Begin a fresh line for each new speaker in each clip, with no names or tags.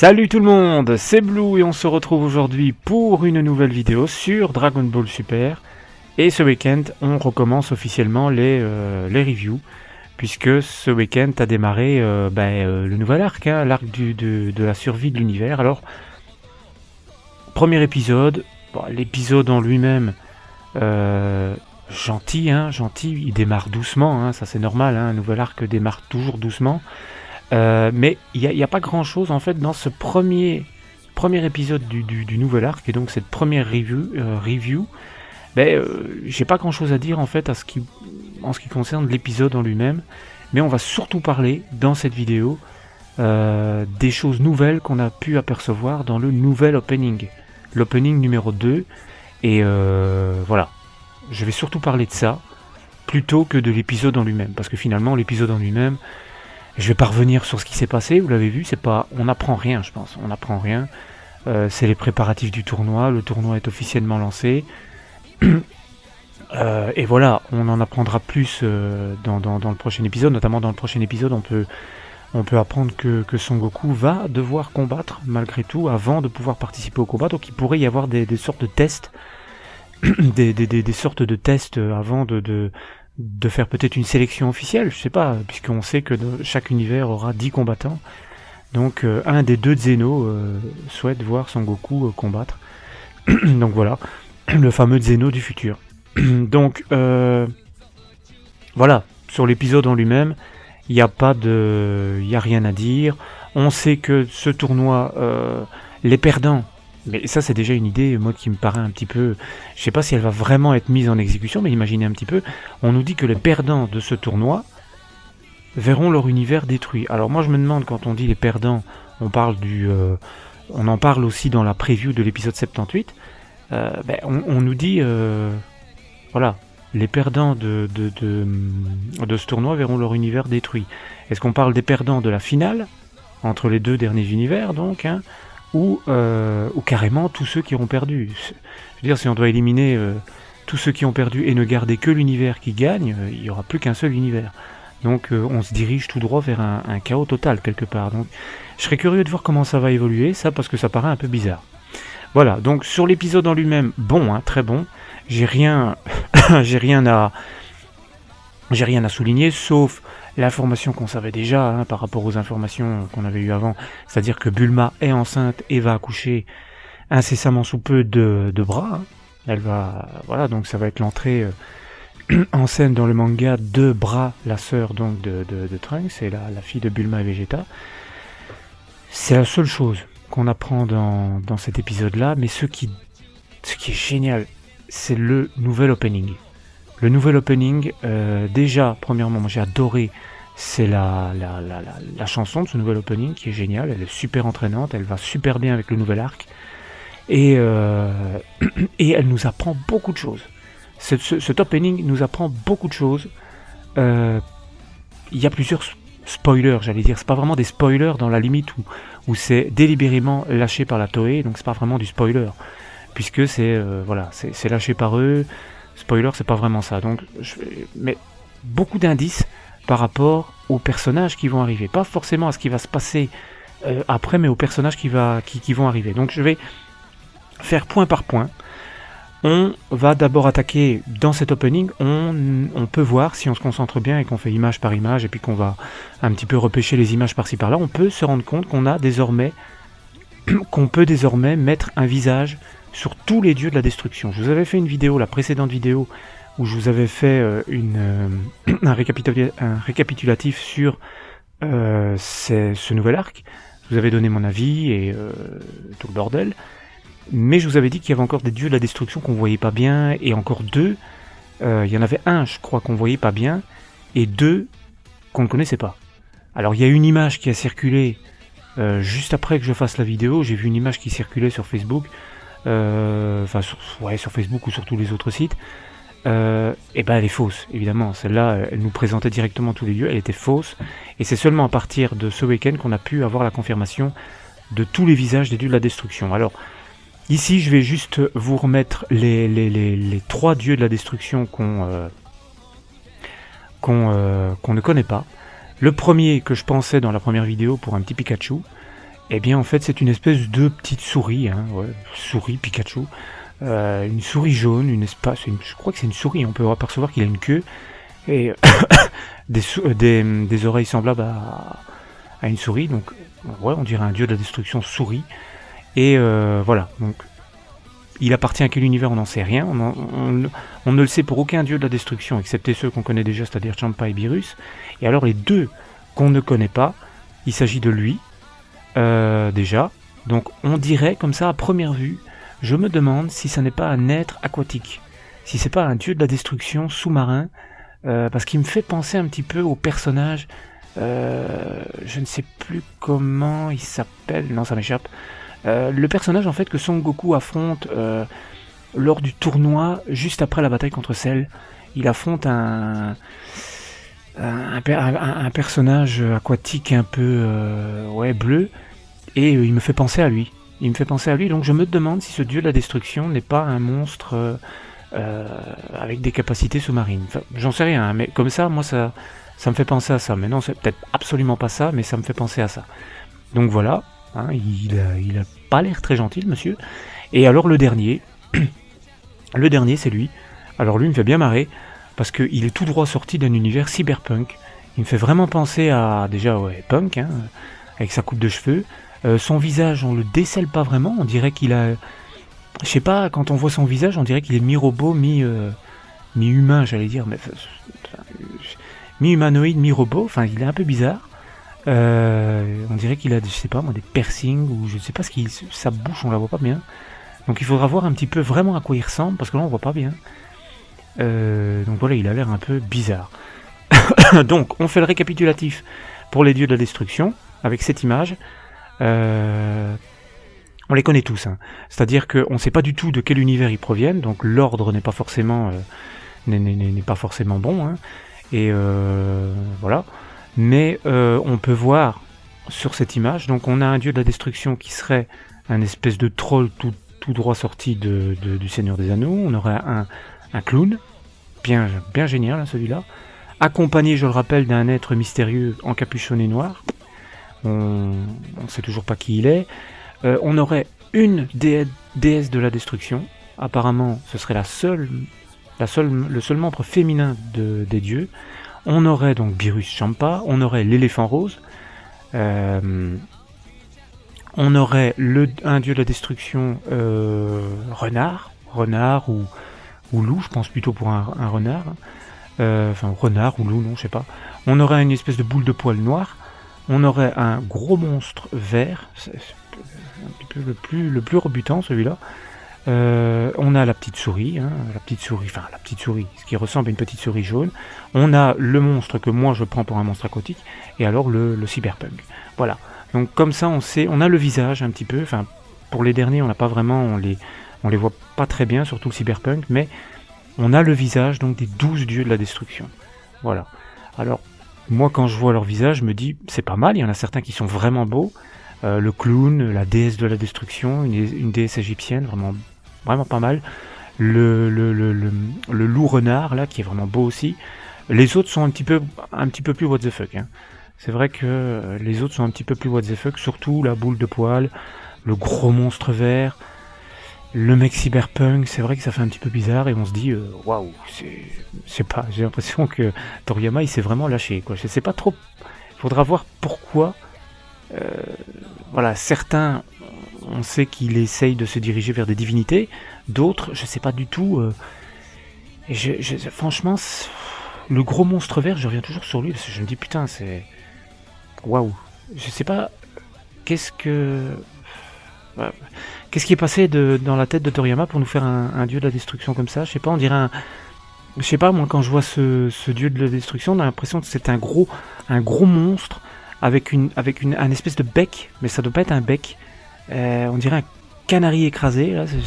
Salut tout le monde, c'est Blue et on se retrouve aujourd'hui pour une nouvelle vidéo sur Dragon Ball Super. Et ce week-end, on recommence officiellement les reviews, puisque ce week-end a démarré le nouvel arc, l'arc de la survie de l'univers. Alors, premier épisode, l'épisode en lui-même, gentil, il démarre doucement, ça c'est normal, un nouvel arc démarre toujours doucement. Mais il n'y a pas grand chose en fait dans ce premier épisode du nouvel arc, et donc cette première review, j'ai pas grand chose à dire en fait en ce qui concerne l'épisode en lui-même, mais on va surtout parler dans cette vidéo des choses nouvelles qu'on a pu apercevoir dans le nouvel opening, l'opening numéro 2, et voilà, je vais surtout parler de ça plutôt que de l'épisode en lui-même, parce que finalement l'épisode en lui-même, je vais pas revenir sur ce qui s'est passé, vous l'avez vu, on n'apprend rien, je pense, on n'apprend rien. C'est les préparatifs du tournoi, le tournoi est officiellement lancé. Et voilà, on en apprendra plus dans le prochain épisode, notamment dans le prochain épisode, on peut apprendre que Son Goku va devoir combattre malgré tout avant de pouvoir participer au combat, donc il pourrait y avoir des sortes de tests, des sortes de tests avant de faire peut-être une sélection officielle, je sais pas, puisqu'on sait que chaque univers aura 10 combattants. Donc un des deux Zeno souhaite voir Son Goku combattre. Donc voilà, le fameux Zeno du futur. Donc voilà, sur l'épisode en lui-même, il n'y a rien à dire. On sait que ce tournoi, les perdants, mais ça c'est déjà une idée, moi qui me paraît un petit peu, je sais pas si elle va vraiment être mise en exécution, mais imaginez un petit peu, on nous dit que les perdants de ce tournoi verront leur univers détruit. Alors moi je me demande, quand on dit les perdants, on en parle aussi dans la preview de l'épisode 78, on nous dit, voilà, les perdants de ce tournoi verront leur univers détruit. Est-ce qu'on parle des perdants de la finale, entre les deux derniers univers donc, ou carrément tous ceux qui auront perdu. Je veux dire, si on doit éliminer tous ceux qui ont perdu et ne garder que l'univers qui gagne, il n'y aura plus qu'un seul univers. Donc on se dirige tout droit vers un chaos total quelque part. Donc je serais curieux de voir comment ça va évoluer, ça, parce que ça paraît un peu bizarre. Voilà, donc sur l'épisode en lui-même, bon, très bon. J'ai rien à souligner, sauf l'information qu'on savait déjà par rapport aux informations qu'on avait eues avant, c'est-à-dire que Bulma est enceinte et va accoucher incessamment sous peu de bras. Elle va, voilà, donc ça va être l'entrée en scène dans le manga de Bra, la sœur donc de Trunks, c'est la fille de Bulma et Vegeta. C'est la seule chose qu'on apprend dans cet épisode-là, mais ce qui est génial, c'est le nouvel opening. Le nouvel opening, déjà, premièrement, moi j'ai adoré, c'est la chanson de ce nouvel opening qui est géniale, elle est super entraînante, elle va super bien avec le nouvel arc, et elle nous apprend cet opening nous apprend beaucoup de choses. Il y a plusieurs spoilers, j'allais dire, c'est pas vraiment des spoilers dans la limite où c'est délibérément lâché par la Toei, donc c'est pas vraiment du spoiler, puisque c'est lâché par eux. Spoiler, c'est pas vraiment ça. Donc, mais beaucoup d'indices par rapport aux personnages qui vont arriver. Pas forcément à ce qui va se passer après, mais aux personnages qui vont arriver. Donc, je vais faire point par point. On va d'abord attaquer dans cet opening. On peut voir, si on se concentre bien et qu'on fait image par image, et puis qu'on va un petit peu repêcher les images par-ci par-là, on peut se rendre compte qu'on peut désormais mettre un visage sur tous les dieux de la destruction. Je vous avais fait une vidéo, la précédente vidéo, où je vous avais fait un récapitulatif sur ce nouvel arc. Je vous avais donné mon avis et tout le bordel. Mais je vous avais dit qu'il y avait encore des dieux de la destruction qu'on voyait pas bien, et encore deux. Il y en avait un, je crois, qu'on voyait pas bien, et deux qu'on ne connaissait pas. Alors il y a une image qui a circulé juste après que je fasse la vidéo. J'ai vu une image qui circulait sur Facebook. Sur Facebook ou sur tous les autres sites, elle est fausse, évidemment. Celle-là, elle nous présentait directement tous les dieux, elle était fausse, et c'est seulement à partir de ce week-end qu'on a pu avoir la confirmation de tous les visages des dieux de la destruction. Alors, ici, je vais juste vous remettre les trois dieux de la destruction qu'on ne connaît pas. Le premier que je pensais dans la première vidéo pour un petit Pikachu, Eh bien, en fait, c'est une espèce de petite souris, hein, ouais, souris Pikachu. Une souris jaune, je crois que c'est une souris, on peut apercevoir qu'il a une queue, et des oreilles semblables à une souris, donc ouais, on dirait un dieu de la destruction souris. Et voilà, donc il appartient à quel univers, on n'en sait rien, on ne le sait pour aucun dieu de la destruction, excepté ceux qu'on connaît déjà, c'est-à-dire Champa et Beerus. Et alors les deux qu'on ne connaît pas, il s'agit de lui, déjà, donc on dirait comme ça à première vue, je me demande si ça n'est pas un être aquatique, si c'est pas un dieu de la destruction sous-marin, parce qu'il me fait penser un petit peu au personnage, je ne sais plus comment il s'appelle, non ça m'échappe, le personnage en fait que Son Goku affronte lors du tournoi juste après la bataille contre Cell. Il affronte un personnage aquatique un peu bleu, et il me fait penser à lui. Il me fait penser à lui, donc je me demande si ce dieu de la destruction n'est pas un monstre avec des capacités sous-marines. Enfin, j'en sais rien, hein, mais comme ça, moi ça me fait penser à ça. Mais non, c'est peut-être absolument pas ça, mais ça me fait penser à ça. Donc voilà, hein, il a pas l'air très gentil, le monsieur. Et alors le dernier c'est lui. Alors lui, il me fait bien marrer, parce qu'il est tout droit sorti d'un univers cyberpunk. Il me fait vraiment penser à, déjà, ouais, punk, hein, avec sa coupe de cheveux. Son visage, on le décèle pas vraiment, on dirait qu'il a... Je sais pas, quand on voit son visage, on dirait qu'il est mi-robot, mi-humain, j'allais dire, mais... mi-humanoïde, mi-robot, enfin, il est un peu bizarre. On dirait qu'il a, je sais pas moi, des piercings, ou je sais pas sa bouche, on la voit pas bien. Donc il faudra voir un petit peu vraiment à quoi il ressemble, parce que là on voit pas bien. Donc voilà, il a l'air un peu bizarre. Donc, on fait le récapitulatif pour les dieux de la destruction, avec cette image. On les connaît tous, hein. C'est-à-dire qu'on ne sait pas du tout de quel univers ils proviennent, donc l'ordre n'est pas forcément bon, hein. Et voilà. Mais on peut voir sur cette image, donc on a un dieu de la destruction qui serait un espèce de troll tout droit sorti du Seigneur des Anneaux. On aurait un clown, bien génial, hein, celui-là, accompagné, je le rappelle, d'un être mystérieux encapuchonné noir. On ne sait toujours pas qui il est. On aurait une déesse de la destruction. Apparemment, ce serait le seul membre féminin des dieux. On aurait donc Beerus Champa, on aurait l'éléphant rose, on aurait un dieu de la destruction, renard ou loup, je pense plutôt pour un renard, enfin renard ou loup, non, je sais pas. On aurait une espèce de boule de poil noir, on aurait un gros monstre vert, c'est un petit peu le plus rebutant celui-là. On a la petite souris, hein, ce qui ressemble à une petite souris jaune. On a le monstre que moi je prends pour un monstre aquatique, et alors le cyberpunk. Voilà. Donc comme ça on a le visage un petit peu. Enfin, pour les derniers on n'a pas vraiment, on les voit pas très bien, surtout le cyberpunk, mais on a le visage donc des 12 dieux de la destruction. Voilà. Alors moi quand je vois leur visage, je me dis c'est pas mal. Il y en a certains qui sont vraiment beaux. Le clown, la déesse de la destruction, une déesse égyptienne, vraiment pas mal. Le loup renard là qui est vraiment beau aussi. Les autres sont un petit peu plus what the fuck, hein. C'est vrai que les autres sont un petit peu plus what the fuck, surtout la boule de poil, le gros monstre vert, le mec cyberpunk. C'est vrai que ça fait un petit peu bizarre et on se dit waouh, c'est pas. J'ai l'impression que Toriyama il s'est vraiment lâché, quoi. Je sais pas trop. Faudra voir pourquoi. Voilà, certains, on sait qu'il essaye de se diriger vers des divinités, d'autres, je sais pas du tout. Franchement, le gros monstre vert, je reviens toujours sur lui parce que je me dis putain, c'est waouh. Je sais pas qu'est-ce qui est passé dans la tête de Toriyama pour nous faire un dieu de la destruction comme ça. Je sais pas, on dirait je sais pas, moi quand je vois ce dieu de la destruction, on a l'impression que c'est un gros monstre avec un espèce de bec, mais ça doit pas être un bec. On dirait un canari écrasé, là. Je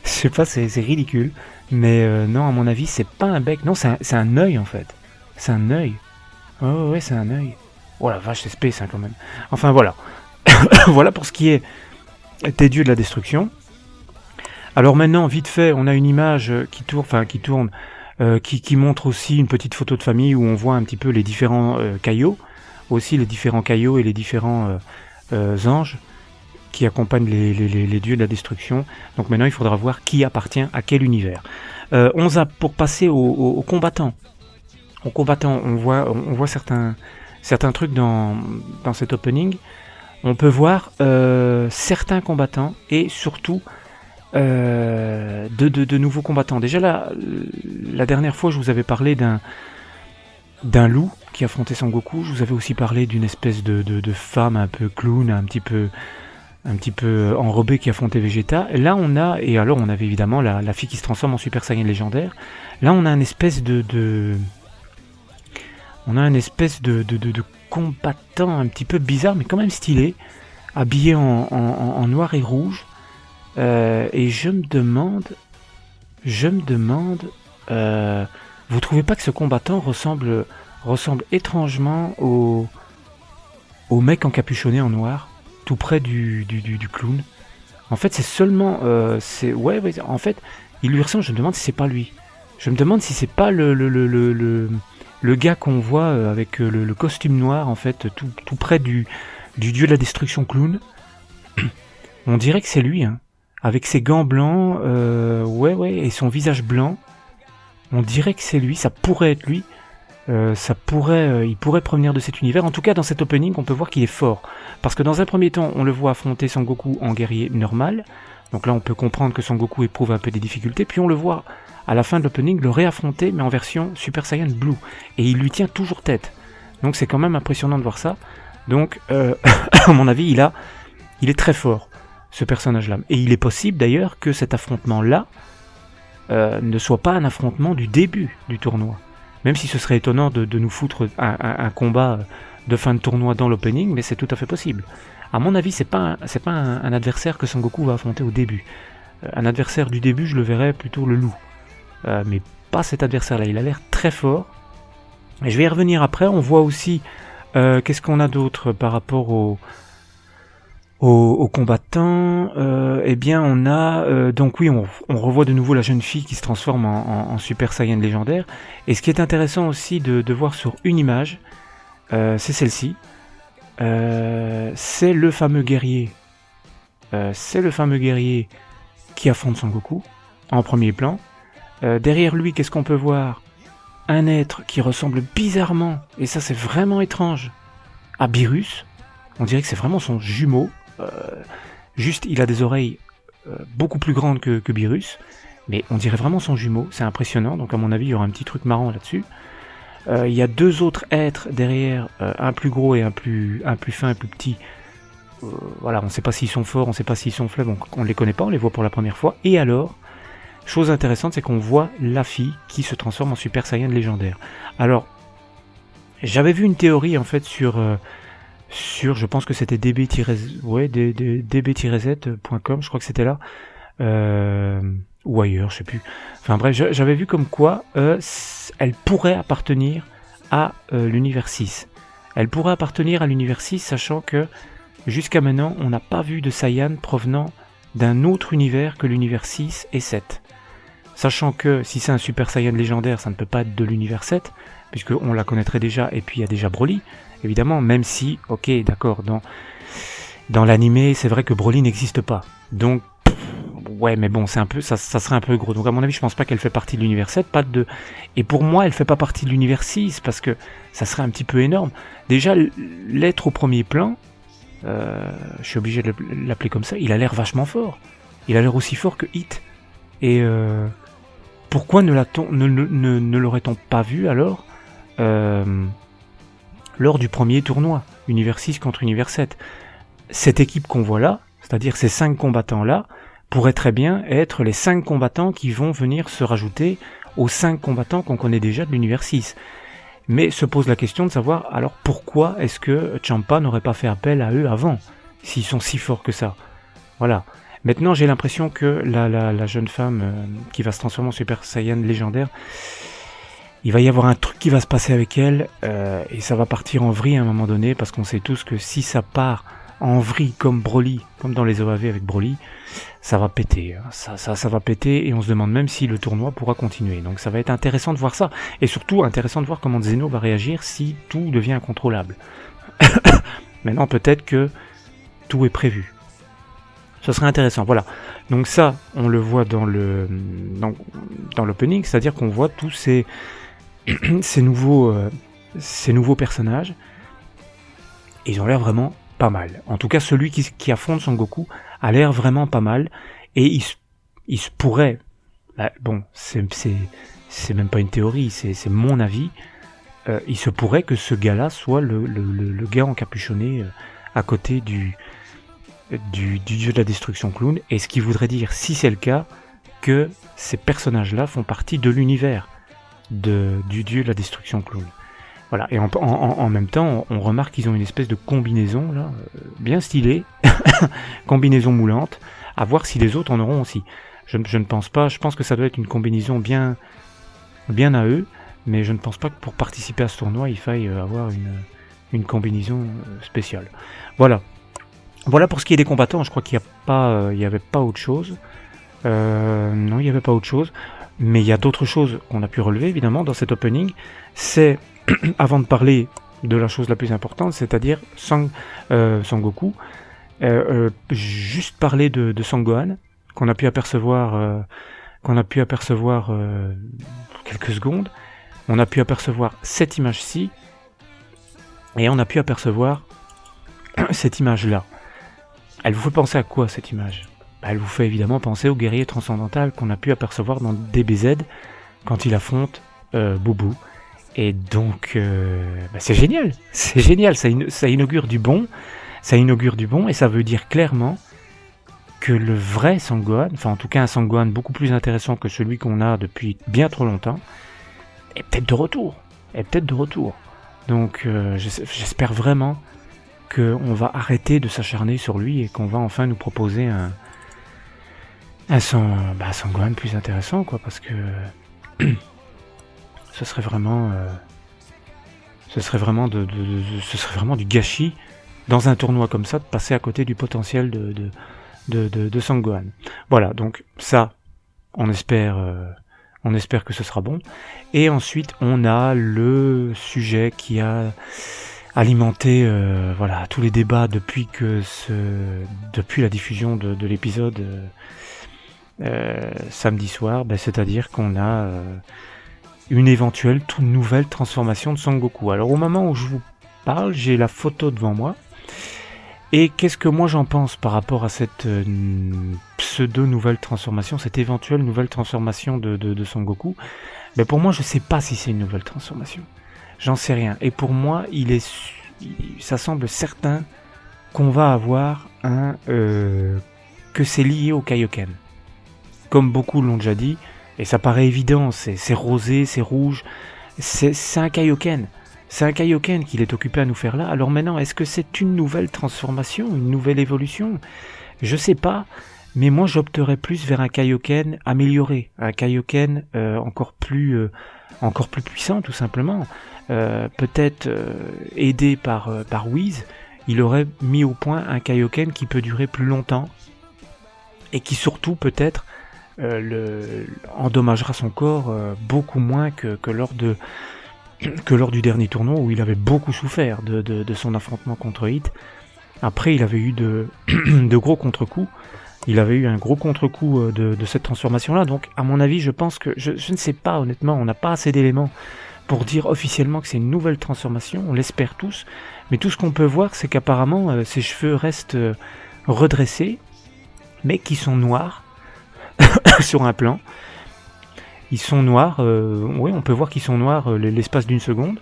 sais pas, c'est ridicule. Mais non, à mon avis, c'est pas un bec. Non, c'est un œil, en fait. C'est un œil. Oh, ouais, c'est un œil. Oh la vache, c'est space, hein, quand même. Enfin, voilà. Voilà pour ce qui est des dieux de la destruction. Alors maintenant, vite fait, on a une image qui tourne, qui montre aussi une petite photo de famille où on voit un petit peu les différents caillots. Aussi les différents caillots et les différents anges qui accompagnent les dieux de la destruction. Donc maintenant, il faudra voir qui appartient à quel univers. On zappe pour passer aux combattants. Aux combattants, on voit certains trucs dans cet opening. On peut voir certains combattants et surtout de nouveaux combattants. Déjà la dernière fois, je vous avais parlé d'un loup qui affrontait Son Goku. Je vous avais aussi parlé d'une espèce de femme un peu clown, un petit peu enrobée qui affrontait Vegeta. Et là on avait évidemment la fille qui se transforme en Super Saiyan légendaire. Là on a un espèce de combattant un petit peu bizarre mais quand même stylé, habillé en noir et rouge. Et je me demande, vous trouvez pas que ce combattant ressemble étrangement au mec encapuchonné en noir, tout près du clown? En fait, c'est seulement, ouais, en fait, il lui ressemble. Je me demande si c'est pas lui. Je me demande si c'est pas le gars qu'on voit avec le costume noir, en fait, tout près du dieu de la destruction clown. On dirait que c'est lui, hein. Avec ses gants blancs, ouais, et son visage blanc. On dirait que c'est lui, ça pourrait être lui. Il pourrait provenir de cet univers. En tout cas, dans cet opening, on peut voir qu'il est fort. Parce que dans un premier temps, on le voit affronter Son Goku en guerrier normal. Donc là, on peut comprendre que Son Goku éprouve un peu des difficultés. Puis on le voit, à la fin de l'opening, le réaffronter, mais en version Super Saiyan Blue. Et il lui tient toujours tête. Donc c'est quand même impressionnant de voir ça. Donc, à mon avis, il est très fort, ce personnage-là. Et il est possible, d'ailleurs, que cet affrontement-là ne soit pas un affrontement du début du tournoi. Même si ce serait étonnant de nous foutre un combat de fin de tournoi dans l'opening, mais c'est tout à fait possible. À mon avis, c'est pas un adversaire que Son Goku va affronter au début. Un adversaire du début, je le verrais plutôt le loup. Mais pas cet adversaire-là, il a l'air très fort. Et je vais y revenir après. On voit aussi, qu'est-ce qu'on a d'autre par rapport aux combattants. Eh bien, on a donc oui, on revoit de nouveau la jeune fille qui se transforme en Super Saiyan légendaire. Et ce qui est intéressant aussi de voir sur une image, c'est celle-ci. C'est le fameux guerrier. Qui affronte Son Goku en premier plan. Derrière lui, qu'est-ce qu'on peut voir? Un être qui ressemble bizarrement, et ça c'est vraiment étrange, à Beerus. On dirait que c'est vraiment son jumeau. Juste, il a des oreilles beaucoup plus grandes que Beerus, mais on dirait vraiment son jumeau. C'est impressionnant. Donc à mon avis, il y aura un petit truc marrant là-dessus. Il y a deux autres êtres derrière, un plus gros et un plus fin et plus petit. Voilà, on ne sait pas s'ils sont forts, on ne sait pas s'ils sont faibles, on ne les connaît pas, on les voit pour la première fois. Et alors, chose intéressante, c'est qu'on voit la fille qui se transforme en Super Saiyan légendaire. Alors, j'avais vu une théorie en fait sur je pense que c'était db-z.com, je crois que c'était là, ou ailleurs, je sais plus. Enfin bref, j'avais vu comme quoi elle pourrait appartenir à l'univers 6. Elle pourrait appartenir à l'univers 6, sachant que jusqu'à maintenant, on n'a pas vu de Saiyan provenant d'un autre univers que l'univers 6 et 7. Sachant que si c'est un Super Saiyan légendaire, ça ne peut pas être de l'univers 7, puisqu'on la connaîtrait déjà, et puis il y a déjà Broly, évidemment, même si, ok, d'accord, dans l'animé, c'est vrai que Broly n'existe pas. Donc, ouais, mais bon, c'est un peu, ça serait un peu gros. Donc à mon avis, je pense pas qu'elle fait partie de l'univers 7, et pour moi, elle fait pas partie de l'univers 6, parce que ça serait un petit peu énorme. Déjà, l'être au premier plan, je suis obligé de l'appeler comme ça, il a l'air vachement fort. Il a l'air aussi fort que Hit. Et pourquoi ne l'aurait-on pas vu alors lors du premier tournoi, Univers 6 contre Univers 7? Cette équipe qu'on voit là, c'est-à-dire ces 5 combattants-là, pourraient très bien être les 5 combattants qui vont venir se rajouter aux 5 combattants qu'on connaît déjà de l'Univers 6. Mais se pose la question de savoir, alors pourquoi est-ce que Champa n'aurait pas fait appel à eux avant, s'ils sont si forts que ça? Voilà. Maintenant, j'ai l'impression que la jeune femme qui va se transformer en Super Saiyan légendaire, il va y avoir un truc qui va se passer avec elle, et ça va partir en vrille à un moment donné, parce qu'on sait tous que si ça part en vrille comme Broly, comme dans les OAV avec Broly, ça va péter. Ça va péter, et on se demande même si le tournoi pourra continuer. Donc ça va être intéressant de voir ça, et surtout intéressant de voir comment Zeno va réagir si tout devient incontrôlable. Maintenant, peut-être que tout est prévu. Ce serait intéressant, voilà. Donc ça, on le voit dans l'opening, c'est-à-dire qu'on voit tous ces nouveaux personnages. Et ils ont l'air vraiment pas mal. En tout cas, celui qui affronte Son Goku a l'air vraiment pas mal. Et il se pourrait... bon, c'est même pas une théorie, c'est mon avis. Il se pourrait que ce gars-là soit le gars encapuchonné à côté du dieu de la destruction clown, et ce qui voudrait dire, si c'est le cas, que ces personnages-là font partie de l'univers du dieu de la destruction clown. Voilà, et en même temps, on remarque qu'ils ont une espèce de combinaison, là, bien stylée, combinaison moulante, à voir si les autres en auront aussi. Je ne pense pas, je pense que ça doit être une combinaison bien à eux, mais je ne pense pas que pour participer à ce tournoi, il faille avoir une combinaison spéciale. Voilà. Voilà pour ce qui est des combattants, je crois qu'il n'y avait pas autre chose. Non, il n'y avait pas autre chose. Mais il y a d'autres choses qu'on a pu relever, évidemment, dans cet opening. C'est, avant de parler de la chose la plus importante, c'est-à-dire Son Goku, juste parler de Son Gohan, qu'on a pu apercevoir quelques secondes. On a pu apercevoir cette image-ci, et on a pu apercevoir cette image-là. Elle vous fait penser à quoi, cette image ? Elle vous fait évidemment penser au guerrier transcendantal qu'on a pu apercevoir dans DBZ quand il affronte Boubou. Et donc, c'est génial, ça inaugure du bon, et ça veut dire clairement que le vrai Sangohan, enfin en tout cas un Sangohan beaucoup plus intéressant que celui qu'on a depuis bien trop longtemps, est peut-être de retour. Donc j'espère vraiment qu'on va arrêter de s'acharner sur lui et qu'on va enfin nous proposer un Sangohan plus intéressant, quoi, parce que ce serait vraiment du gâchis dans un tournoi comme ça de passer à côté du potentiel de Sangohan. Voilà, donc ça, on espère que ce sera bon. Et ensuite, on a le sujet qui a alimenté tous les débats depuis la diffusion de l'épisode samedi soir, c'est-à-dire qu'on a une éventuelle toute nouvelle transformation de Son Goku. Alors au moment où je vous parle, j'ai la photo devant moi. Et qu'est-ce que moi j'en pense par rapport à cette pseudo-nouvelle transformation, cette éventuelle nouvelle transformation de Son Goku ? Pour moi, je sais pas si c'est une nouvelle transformation. J'en sais rien. Et pour moi, ça semble certain qu'on va avoir que c'est lié au Kaioken. Comme beaucoup l'ont déjà dit, et ça paraît évident, c'est rosé, c'est rouge, c'est un Kaioken. C'est un Kaioken qu'il est occupé à nous faire là. Alors maintenant, est-ce que c'est une nouvelle transformation, une nouvelle évolution ? Je sais pas, mais moi j'opterais plus vers un Kaioken amélioré, un Kaioken encore plus puissant tout simplement. Peut-être aidé par Whis, il aurait mis au point un Kaioken qui peut durer plus longtemps et qui surtout peut-être endommagera son corps beaucoup moins que lors du dernier tournoi où il avait beaucoup souffert de son affrontement contre Hit. Après, il avait eu de gros contre-coups. Il avait eu un gros contre-coup de cette transformation-là. Donc, à mon avis, je pense que... Je ne sais pas, honnêtement, on n'a pas assez d'éléments pour dire officiellement que c'est une nouvelle transformation. On l'espère tous. Mais tout ce qu'on peut voir, c'est qu'apparemment, ses cheveux restent redressés, mais qui sont noirs sur un plan. Ils sont noirs, oui, on peut voir qu'ils sont noirs l'espace d'une seconde.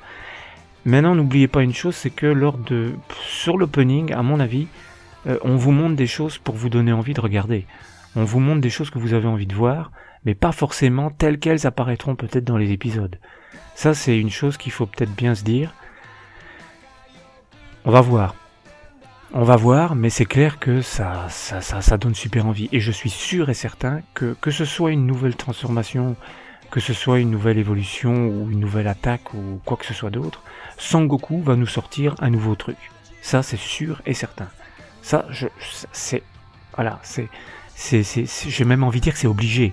Maintenant, n'oubliez pas une chose, c'est que sur l'opening, à mon avis, on vous montre des choses pour vous donner envie de regarder. On vous montre des choses que vous avez envie de voir, mais pas forcément telles qu'elles apparaîtront peut-être dans les épisodes. Ça, c'est une chose qu'il faut peut-être bien se dire. On va voir, mais c'est clair que ça donne super envie. Et je suis sûr et certain que ce soit une nouvelle transformation, que ce soit une nouvelle évolution ou une nouvelle attaque ou quoi que ce soit d'autre, Son Goku va nous sortir un nouveau truc. Ça, c'est sûr et certain. Ça, j'ai même envie de dire que c'est obligé.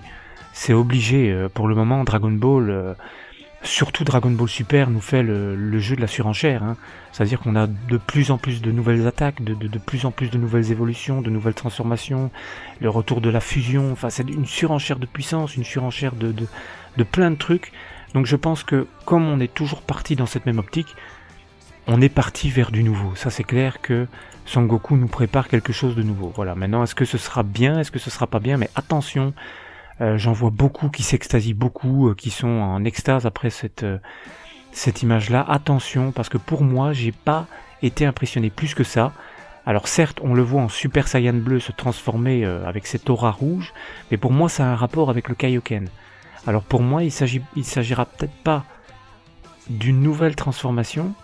C'est obligé. Pour le moment, Dragon Ball surtout Dragon Ball Super nous fait le jeu de la surenchère, hein. C'est-à-dire qu'on a de plus en plus de nouvelles attaques, de plus en plus de nouvelles évolutions, de nouvelles transformations, le retour de la fusion, enfin c'est une surenchère de puissance, une surenchère de plein de trucs. Donc je pense que comme on est toujours parti dans cette même optique, on est parti vers du nouveau. Ça c'est clair que Son Goku nous prépare quelque chose de nouveau. Voilà, maintenant est-ce que ce sera bien, est-ce que ce sera pas bien, mais attention, j'en vois beaucoup qui s'extasient beaucoup, qui sont en extase après cette image-là. Attention, parce que pour moi, j'ai pas été impressionné plus que ça. Alors certes, on le voit en Super Saiyan bleu se transformer avec cette aura rouge, mais pour moi, ça a un rapport avec le Kaioken. Alors pour moi, il s'agira peut-être pas d'une nouvelle transformation,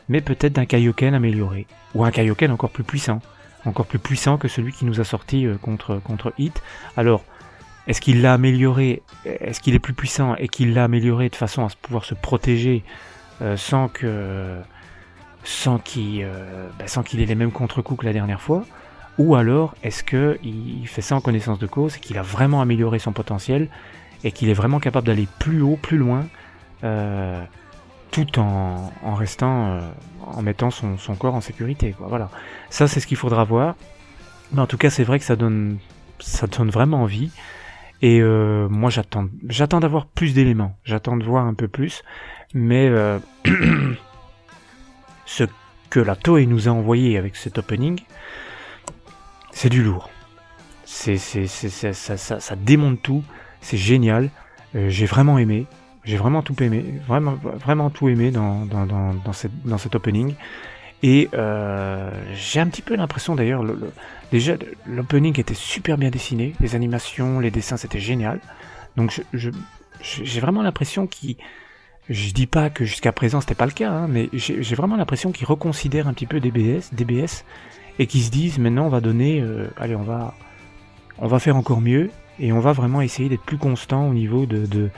mais peut-être d'un Kaioken amélioré, ou un Kaioken encore plus puissant que celui qui nous a sorti contre Hit. Alors, est-ce qu'il l'a amélioré, est-ce qu'il est plus puissant et qu'il l'a amélioré de façon à pouvoir se protéger sans qu'il ait les mêmes contre-coups que la dernière fois, ou alors est-ce qu'il fait ça en connaissance de cause et qu'il a vraiment amélioré son potentiel et qu'il est vraiment capable d'aller plus haut, plus loin, tout en restant, en mettant son corps en sécurité, quoi. Voilà. Ça c'est ce qu'il faudra voir, mais en tout cas c'est vrai que ça donne vraiment envie. Et moi j'attends d'avoir plus d'éléments, j'attends de voir un peu plus, mais ce que la Toei nous a envoyé avec cet opening, c'est du lourd. Ça démonte tout, c'est génial, j'ai vraiment aimé, j'ai vraiment tout aimé, vraiment tout aimé dans cet opening. Et j'ai un petit peu l'impression d'ailleurs, déjà l'opening était super bien dessiné, les animations, les dessins c'était génial. Donc j'ai vraiment l'impression je dis pas que jusqu'à présent c'était pas le cas, hein, mais j'ai vraiment l'impression qu'ils reconsidèrent un petit peu DBS et qu'ils se disent maintenant on va donner, allez on va faire encore mieux et on va vraiment essayer d'être plus constant au niveau de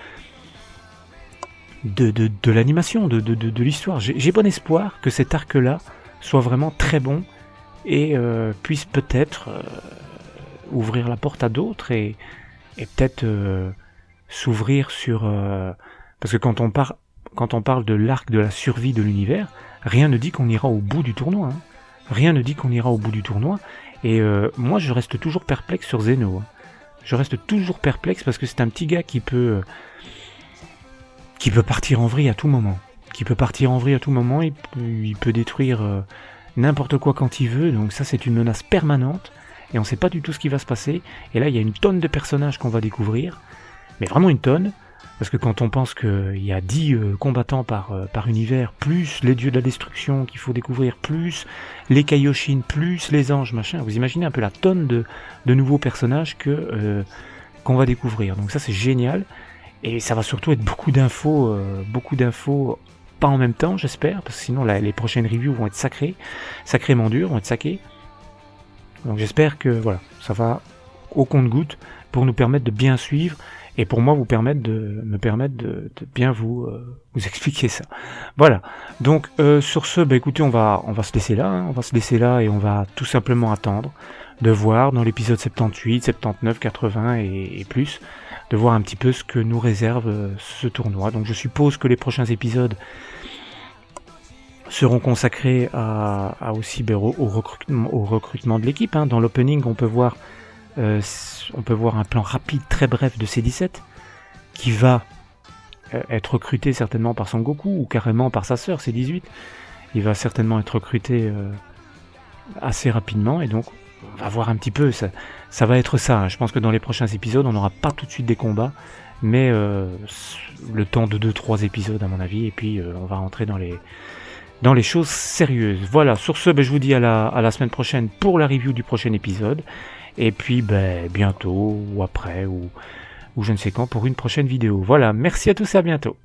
l'animation, de l'histoire. J'ai bon espoir que cet arc-là soit vraiment très bon et puisse peut-être ouvrir la porte à d'autres et peut-être s'ouvrir sur... parce que quand on parle de l'arc de la survie de l'univers, rien ne dit qu'on ira au bout du tournoi. Hein. Rien ne dit qu'on ira au bout du tournoi. Et moi, je reste toujours perplexe sur Zeno. Hein. Je reste toujours perplexe parce que c'est un petit gars qui peut partir en vrille à tout moment. Il peut détruire n'importe quoi quand il veut, donc ça c'est une menace permanente, et on sait pas du tout ce qui va se passer, et là il y a une tonne de personnages qu'on va découvrir, mais vraiment une tonne, parce que quand on pense qu'il y a 10 combattants par univers, plus les dieux de la destruction qu'il faut découvrir, plus les Kaioshin, plus les anges, machin, vous imaginez un peu la tonne de nouveaux personnages qu'on va découvrir, donc ça c'est génial. Et ça va surtout être beaucoup d'infos, pas en même temps, j'espère, parce que sinon les prochaines reviews vont être sacrément dures, vont être saquées. Donc j'espère que voilà, ça va au compte-gouttes pour nous permettre de bien suivre et pour moi me permettre de bien vous expliquer ça. Voilà. Donc sur ce, écoutez, on va se laisser là, hein, et on va tout simplement attendre de voir dans l'épisode 78, 79, 80 et plus, de voir un petit peu ce que nous réserve ce tournoi. Donc je suppose que les prochains épisodes seront consacrés aussi au recrutement de l'équipe. Hein. Dans l'opening, on peut voir un plan rapide, très bref de C17, qui va être recruté certainement par Son Goku, ou carrément par sa sœur C18. Il va certainement être recruté assez rapidement, et donc on va voir un petit peu, ça va être ça. Je pense que dans les prochains épisodes, on n'aura pas tout de suite des combats, mais le temps de 2-3 épisodes à mon avis, et puis on va rentrer dans les choses sérieuses. Voilà, sur ce, je vous dis à la semaine prochaine pour la review du prochain épisode, et puis bientôt, ou après, ou je ne sais quand, pour une prochaine vidéo. Voilà, merci à tous et à bientôt.